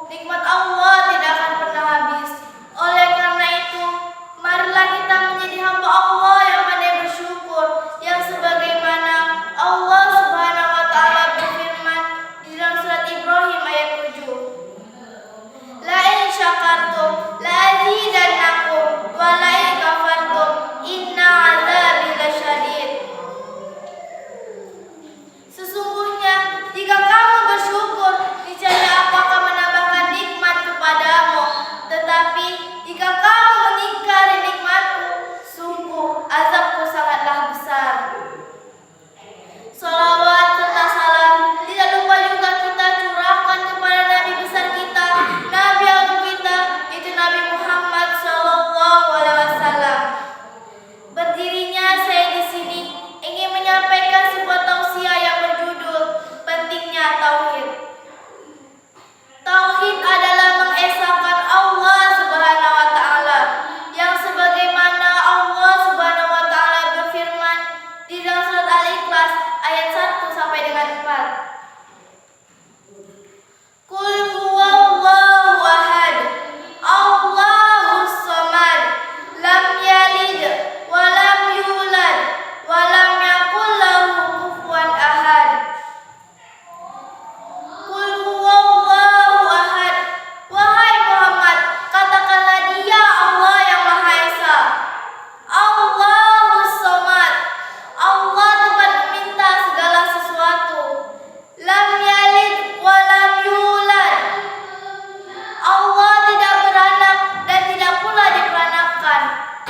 Nikmat Allah tidak akan pernah habis. Oleh karena itu, marilah kita menjadi hamba Allah yang pandai bersyukur, yang sebagaimana Allah Subhanahu wa taala berfirman di dalam surat Ibrahim ayat 7. La in syakartum la azidannakum wa la in kafartum inna azabi lasyadid. Sesungguhnya jika kamu bersyukur, niscaya aku akan menambahkan nikmat kepadamu. Tetapi jika kamu mengingkari nikmatku, sungguh azabku sangatlah besar. Salawat serta salam tidak lupa juga kita curahkan kepada Nabi besar kita, Nabi agung kita, yaitu Nabi Muhammad SAW. Berdirinya saya di sini ingin menyampaikan sebuah tausiah yang berjudul pentingnya tauhid. Tauhid adalah mengesahkan Allah Subhanahu wa taala, yang sebagaimana Allah Subhanahu wa taala berfirman di dalam surat Al-Ikhlas ayat 1 sampai dengan 4. Qul huwallahu ahad, Allahus samad, lam yalid wa lam yulad wa lam yakul lahu kufuwan ahad. Qul huwallahu ahad, wahai Muhammad, katakanlah Dia Allah yang Maha Esa. Allahus samad, Allah tempat meminta segala sesuatu. Lam yalid wa lam yulad, Allah tidak beranak dan tidak pula diperanakkan.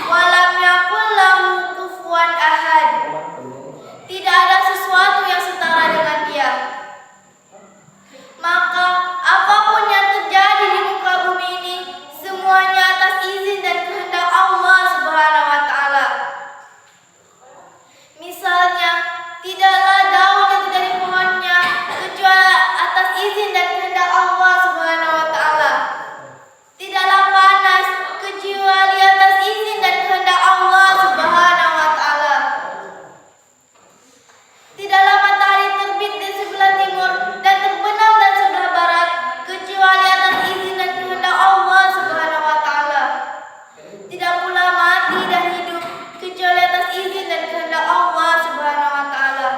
Wa lam yakul lahu kufuwan ahad, tidak ada sesuatu yang setara dengan Dia. Maka apapun yang terjadi di muka bumi ini, semuanya atas izin dan kehendak Allah Subhanahu wa taala. Misalnya, tidaklah daun itu dari pohonnya kecuali atas izin dan kehendak Allah Subhanahu wa taala. Tidaklah panas kecuali atas izin dan kehendak Allah Subhanahu wa taala. Tidaklah matahari terbit di sebelah timur dan terbenam di sebelah barat kecuali atas izin dan kehendak Allah Subhanahu wa taala. Tidak pula mati dan hidup kecuali atas izin dan kehendak Allah Subhanahu wa taala.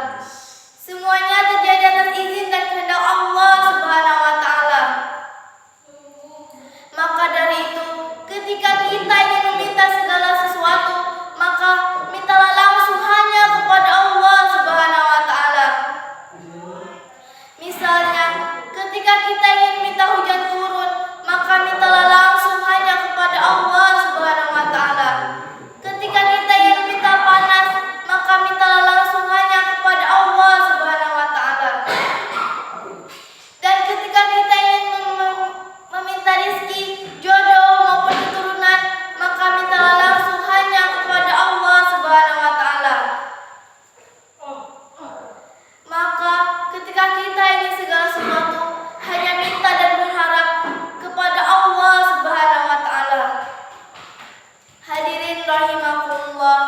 Semuanya terjadi atas izin dan kehendak Allah Subhanahu wa taala. Maka dari itu, ketika kita ingin meminta segala sesuatu, maka mintalah langsung hanya kepada Allah Subhanahu wa taala. Misalnya, ketika kita ingin minta hujan turun, maka mintalah langsung hanya kepada Allah Subhanahu wa taala. Ketika kita ingin minta panas, maka mintalah langsung hanya kepada Allah Subhanahu wa taala. Dan ketika kita ingin meminta rezeki, jodoh maupun keturunan, maka mintalah langsung hanya kepada Allah Subhanahu wa taala. Maka ketika kita ingin segala sesuatu, hanya minta dan berharap kepada Allah Subhanahu wa taala. Hadirin rahimakumullah,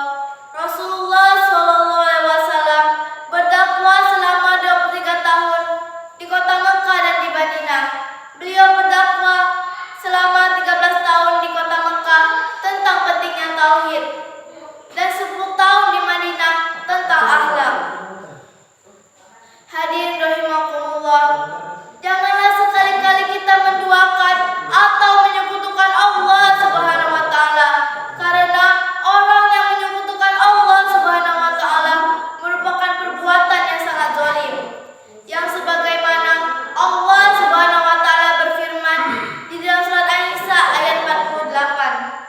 Rasulullah SAW berdakwah selama 23 tahun di kota Mekah dan di Madinah. Beliau berdakwah selama 13 tahun di kota Mekah tentang pentingnya tauhid dan 10 tahun di Madinah tentang akhlak. Hadirin rahimakumullah, janganlah sekali-kali kita menduakan atau menyekutukan Allah Subhanahu wa taala, karena orang yang menyekutukan Allah Subhanahu wa taala merupakan perbuatan yang sangat zalim. Yang sebagaimana Allah Subhanahu wa taala berfirman di dalam surat An-Nisa ayat 48.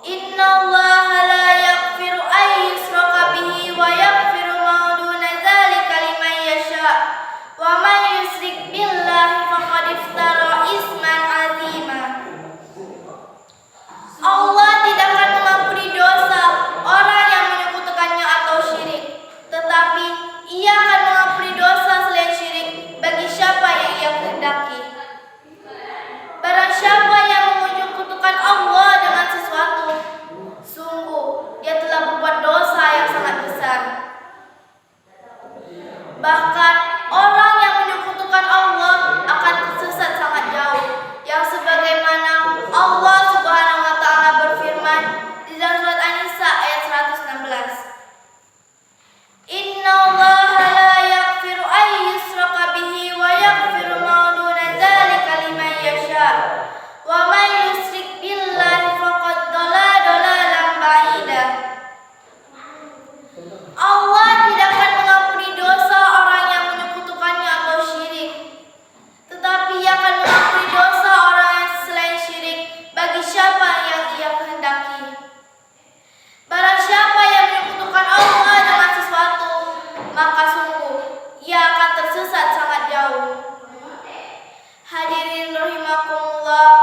Innallaha la yaghfiru an yushraka bihi wa yaghfiru ma duna dzalika liman yasha. Wa man yusyrik billahi faqad iftara isman 'azima. Allah tidak akan mengampuni dosa orang yang menyekutukannya atau syirik, tetapi Ia akan mengampuni dosa selain syirik bagi siapa yang Ia kehendaki. Barang siapa yang menyekutukan Allah dengan sesuatu, sungguh dia telah berbuat dosa yang sangat besar. Bahkan orang yang menyekutukan Allah akan tersesat rahimakumullah.